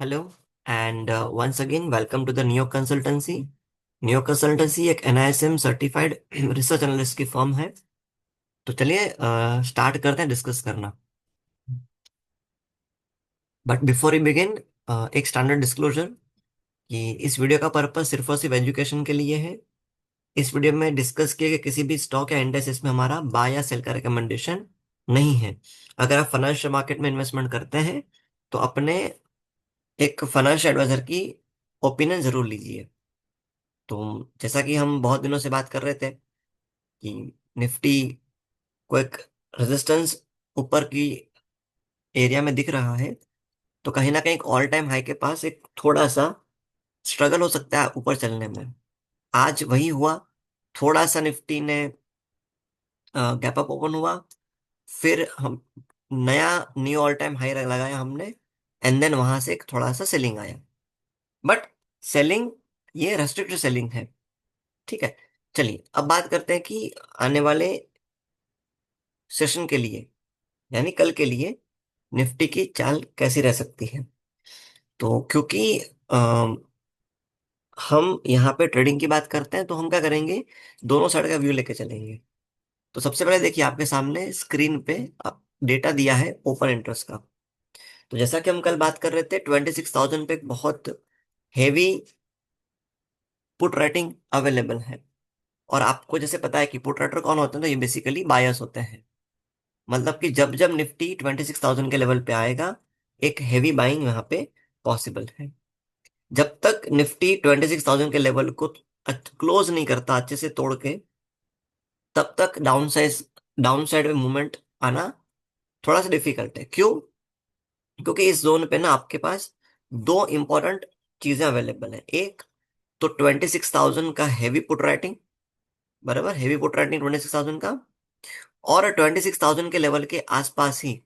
Hello and once again welcome to the Neo consultancy. Neo consultancy एक NISM certified research analyst की firm है। तो चलिए start करते हैं डिस्कस करना। बट बिफोर वी बिगिन, एक स्टैंडर्ड डिस्क्लोजर कि इस वीडियो का पर्पस सिर्फ और सिर्फ एजुकेशन के लिए है। इस वीडियो में डिस्कस किए गए किसी भी स्टॉक या इंडेक्स में हमारा बाय या सेल का रिकमेंडेशन नहीं है। अगर आप फाइनेंशियल मार्केट में इन्वेस्टमेंट करते हैं तो अपने एक फाइनेंशियल एडवाइजर की ओपिनियन जरूर लीजिए। तो जैसा कि हम बहुत दिनों से बात कर रहे थे कि निफ्टी को एक रेजिस्टेंस ऊपर की एरिया में दिख रहा है, तो कहीं ना कहीं एक ऑल टाइम हाई के पास एक थोड़ा सा स्ट्रगल हो सकता है ऊपर चलने में। आज वही हुआ। थोड़ा सा निफ्टी ने गैप अप ओपन हुआ, फिर हम नया न्यू ऑल टाइम हाई लगाया हमने, एंड देन वहां से एक थोड़ा सा सेलिंग आया। बट सेलिंग, ये रेस्ट्रिक्टेड सेलिंग है। ठीक है। चलिए अब बात करते हैं कि आने वाले सेशन के लिए, यानी कल के लिए, निफ्टी की चाल कैसी रह सकती है। तो क्योंकि अम, हम यहाँ पे ट्रेडिंग की बात करते हैं तो हम क्या करेंगे, दोनों साइड का व्यू लेके चलेंगे। तो सबसे पहले देखिए आपके सामने स्क्रीन पे डेटा दिया है ओपन इंटरेस्ट का। तो जैसा कि हम कल बात कर रहे थे, 26,000 पे एक बहुत हेवी पुट राइटिंग अवेलेबल है। और आपको जैसे पता है कि पुट राइटर कौन होते हैं, तो ये बेसिकली बायर्स होते हैं। मतलब कि जब जब निफ्टी 26,000 के लेवल पे आएगा, एक हेवी बाइंग यहाँ पे पॉसिबल है। जब तक निफ्टी 26,000 के लेवल को क्लोज नहीं करता अच्छे से तोड़ के, तब तक डाउन साइड में मूवमेंट आना थोड़ा सा डिफिकल्ट है। क्यों? क्योंकि इस जोन पे ना आपके पास दो इंपॉर्टेंट चीजें अवेलेबल है। एक तो 26,000 का हेवी पुट राइटिंग, बराबर, हेवी पुट राइटिंग 26,000 का। और 26,000 के लेवल के आसपास ही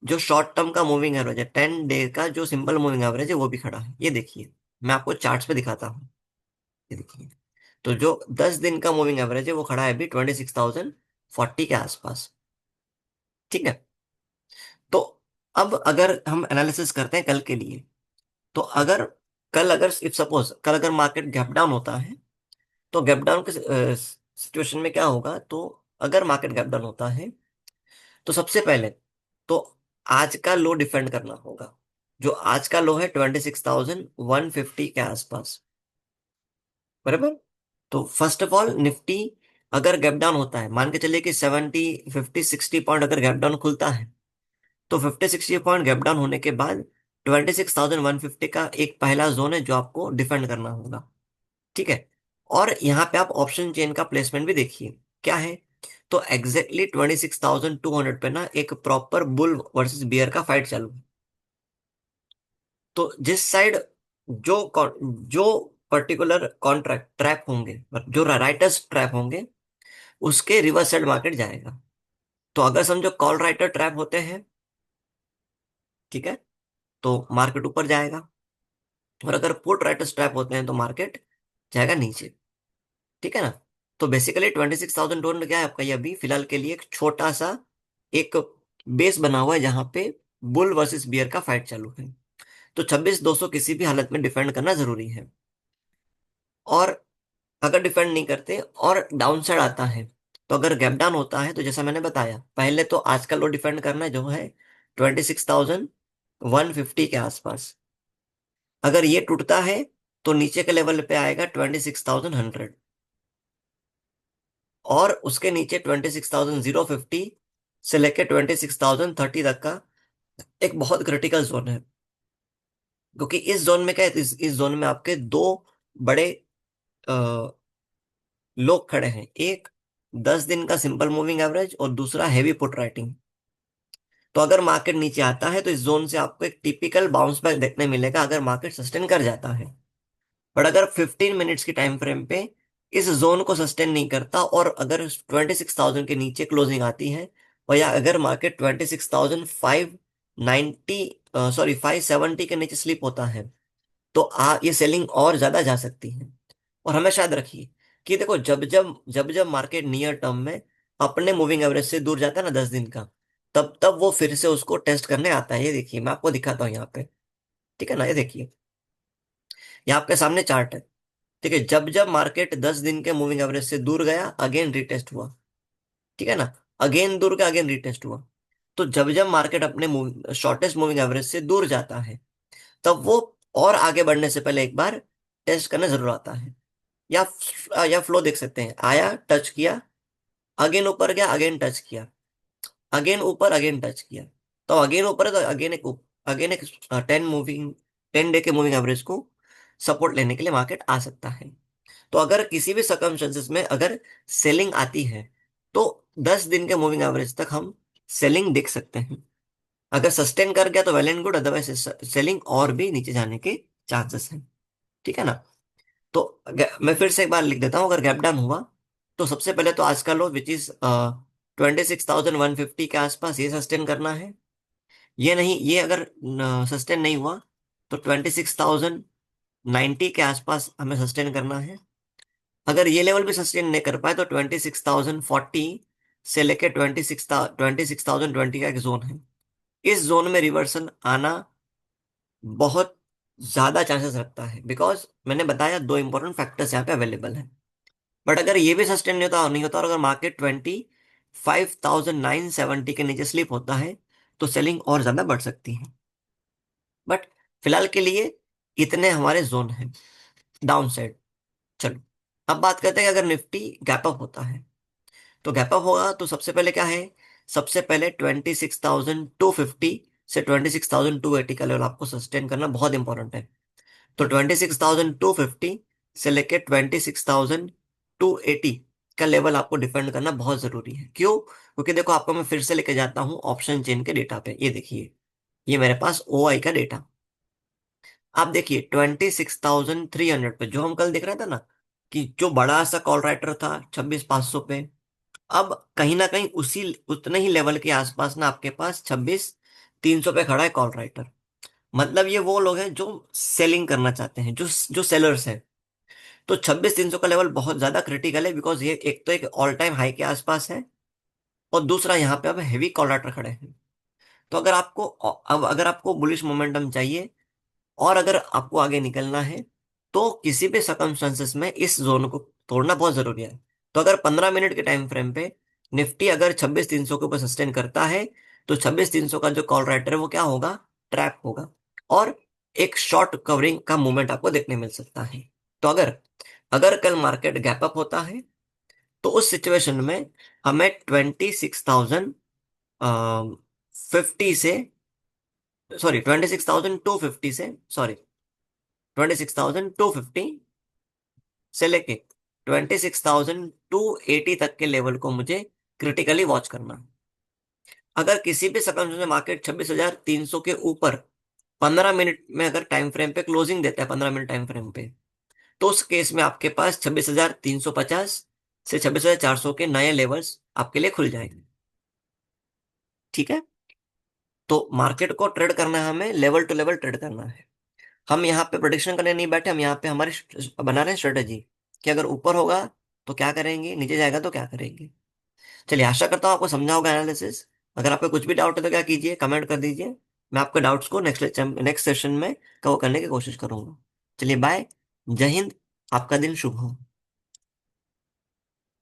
जो शॉर्ट टर्म का मूविंग एवरेज है, 10 डे का जो सिंपल मूविंग एवरेज है, वो भी खड़ा है। ये देखिए, मैं आपको चार्ट्स पे दिखाता हूँ। ये देखिए, तो जो 10 दिन का मूविंग एवरेज है वो खड़ा है अभी 26,040 के आसपास। ठीक है। तो अब अगर हम एनालिसिस करते हैं कल के लिए, तो अगर इफ सपोज कल अगर मार्केट गैप डाउन होता है, तो गैप डाउन के सिचुएशन में क्या होगा, तो अगर मार्केट गैप डाउन होता है तो सबसे पहले तो आज का लो डिफेंड करना होगा। जो आज का लो है 26,150 के आसपास, बराबर। तो फर्स्ट ऑफ ऑल निफ्टी अगर गैप डाउन होता है, मान के चलिए कि 50 60 पॉइंट अगर गैप डाउन खुलता है, तो 50 60 पॉइंट गैप डाउन होने के बाद 26,150 का एक पहला जोन है जो आपको डिफेंड करना होगा। ठीक है। और यहाँ पे आप ऑप्शन चेन का प्लेसमेंट भी देखिए क्या है। तो एग्जैक्टली 26,200 पे ना एक प्रॉपर बुल वर्सेस बियर का फाइट चालू है। तो जिस साइड जो पर्टिकुलर कॉन्ट्रैक्ट ट्रैप होंगे, जो राइटर्स ट्रैप होंगे, उसके रिवर्स साइड मार्केट जाएगा। तो अगर समझो कॉल राइटर ट्रैप होते हैं, ठीक है, तो मार्केट ऊपर जाएगा। और अगर पुट राइटर्स ट्रैप होते हैं तो मार्केट जाएगा नीचे। ठीक है ना। तो बेसिकली 26,200 क्या है आपका, ये अभी फिलहाल के लिए एक छोटा सा एक बेस बना हुआ है जहां पे बुल वर्सेस बियर का फाइट चालू है। तो 26,200 किसी भी हालत में डिफेंड करना जरूरी है। और अगर डिफेंड नहीं करते और डाउन साइड आता है, तो अगर गैप डाउन होता है, तो जैसा मैंने बताया पहले, तो आज का लो डिफेंड करना है जो है 26,150 के आसपास। अगर ये टूटता है तो नीचे के लेवल पे आएगा 26,100, और उसके नीचे 26,050 से लेके 26,030 तक का एक बहुत क्रिटिकल जोन है। क्योंकि इस जोन में क्या है, इस जोन में आपके दो बड़े लोग खड़े हैं। एक 10 दिन का सिंपल मूविंग एवरेज, और दूसरा हैवी पुट राइटिंग। तो अगर मार्केट नीचे आता है तो इस जोन से आपको एक टिपिकल बाउंस बैक देखने मिलेगा अगर मार्केट सस्टेन कर जाता है। बट अगर 15 मिनट्स की टाइम फ्रेम पे इस जोन को सस्टेन नहीं करता, और अगर 26,000 के नीचे क्लोजिंग आती है, और या अगर मार्केट 26,590, सॉरी 570 के नीचे स्लिप होता है, तो ये सेलिंग और ज्यादा जा सकती है। और हमेशा याद रखिए कि देखो, जब जब मार्केट नियर टर्म में अपने मूविंग एवरेज से दूर जाता है ना 10 दिन का, तब तब वो फिर से उसको टेस्ट करने आता है। ये देखिए मैं आपको दिखाता हूँ यहाँ पे। ठीक है ना, ये देखिए, ये आपके सामने चार्ट है। ठीक है, जब जब मार्केट 10 दिन के मूविंग एवरेज से दूर गया, अगेन रिटेस्ट हुआ। ठीक है ना, अगेन दूर गया, अगेन रिटेस्ट हुआ। तो जब जब मार्केट अपने शॉर्टेस्ट मूविंग एवरेज से दूर जाता है, तब वो और आगे बढ़ने से पहले एक बार टेस्ट करना जरूर आता है। या फ्लो देख सकते हैं, आया, टच किया, अगेन ऊपर गया, अगेन टच किया, अगेन ऊपर, अगेन टच किया। तो अगेन ऊपर है तो अगेन एक 10 डे के मूविंग एवरेज को सपोर्ट लेने के लिए मार्केट आ सकता है। तो अगर किसी भी सर्कमस्टेंसेस में अगर सेलिंग आती है, तो 10 दिन के मूविंग एवरेज तक हम सेलिंग देख सकते हैं। अगर सस्टेन कर गया तो well and good, otherwise selling और भी नीचे जाने के चांसेस हैं। ठीक है ना। तो मैं फिर से एक बार लिख देता हूँ, अगर गैप डाउन हुआ तो सबसे पहले तो आज का लो विच इज 26,150 के आसपास, ये सस्टेन करना है। ये नहीं, ये अगर सस्टेन नहीं हुआ तो 26,090 के आसपास हमें सस्टेन करना है। अगर ये लेवल भी सस्टेन नहीं कर पाए तो 26,040 से लेकर 26,020 का एक जोन है। इस जोन में रिवर्सल आना बहुत ज्यादा चांसेस रखता है, बिकॉज मैंने बताया दो इंपॉर्टेंट फैक्टर्स यहाँ पे अवेलेबल हैं। बट अगर ये भी सस्टेन नहीं होता और अगर मार्केट 25,970 के नीचे स्लिप होता है, तो सेलिंग और ज्यादा बढ़ सकती है। बट फिलहाल के लिए इतने हमारे जोन हैं डाउन साइड। चलो, अब बात करते हैं कि अगर निफ्टी गैप अप होता है, तो गैप अप होगा तो सबसे पहले क्या है, सबसे पहले 26,250 से 26,280 का लेवल आपको सस्टेन करना बहुत इंपॉर्टेंट है। तो 26,250 से लेके 26,280 का लेवल आपको डिफेंड करना बहुत जरूरी है। क्यों? क्योंकि देखो, आपको मैं फिर से लेके जाता हूँ ऑप्शन चेन के डेटा पे। ये देखिए, ये मेरे पास ओ आई का डेटा। आप देखिए 26,300 पे, जो हम कल देख रहे थे ना, कि जो बड़ा सा कॉल राइटर था 26,500 पे, अब कहीं ना कहीं उसी उतने ही लेवल के आसपास ना आपके पास 26,300 पे खड़ा है कॉल राइटर। मतलब ये वो लोग हैं जो सेलिंग करना चाहते हैं, जो जो सेलर्स हैं। तो 26,300 का लेवल बहुत ज्यादा क्रिटिकल है, बिकॉज ये एक तो एक ऑल टाइम हाई के आसपास है, और दूसरा यहाँ पे अब हेवी कॉल राइटर खड़े हैं। तो अगर आपको बुलिश मोमेंटम चाहिए और अगर आपको आगे निकलना है, तो किसी भी सर्कमस्टेंसेस में इस जोन को तोड़ना बहुत जरूरी है। तो अगर 15 मिनट के टाइम फ्रेम पे निफ्टी अगर 26,300 के ऊपर सस्टेन करता है, तो 26,300 का जो कॉल राइटर है वो क्या होगा, ट्रैप होगा, और एक शॉर्ट कवरिंग का मूवमेंट आपको देखने मिल सकता है। तो अगर अगर कल मार्केट गैप अप होता है, तो उस सिचुएशन में हमें 26,050 से, सॉरी 26,250 से, सॉरी 26,250 से लेके 26,280 तक के लेवल को मुझे क्रिटिकली वॉच करना है। अगर किसी भी सर्कमस्टेंस में मार्केट 26,300 के ऊपर 15 मिनट में अगर टाइम फ्रेम पे क्लोजिंग देता है, 15 मिनट टाइम फ्रेम पे, तो उस केस में आपके पास 26,350 से 26,400 के नए लेवल्स आपके लिए खुल जाएंगे। ठीक है। तो मार्केट को ट्रेड करना है, हमें लेवल टू लेवल ट्रेड करना है। हम यहाँ पे प्रोडिक्शन करने नहीं बैठे, हम यहाँ पे हमारी बना रहे हैं स्ट्रेटेजी, कि अगर ऊपर होगा तो क्या करेंगे, नीचे जाएगा तो क्या करेंगे। चलिए, आशा करता हूँ आपको समझा होगा एनालिसिस। अगर आपको कुछ भी डाउट है तो क्या कीजिए, कमेंट कर दीजिए। मैं आपके डाउट्स को नेक्स्ट सेशन में कवर करने की कोशिश करूंगा। चलिए बाय। जय हिंद। आपका दिन शुभ हो।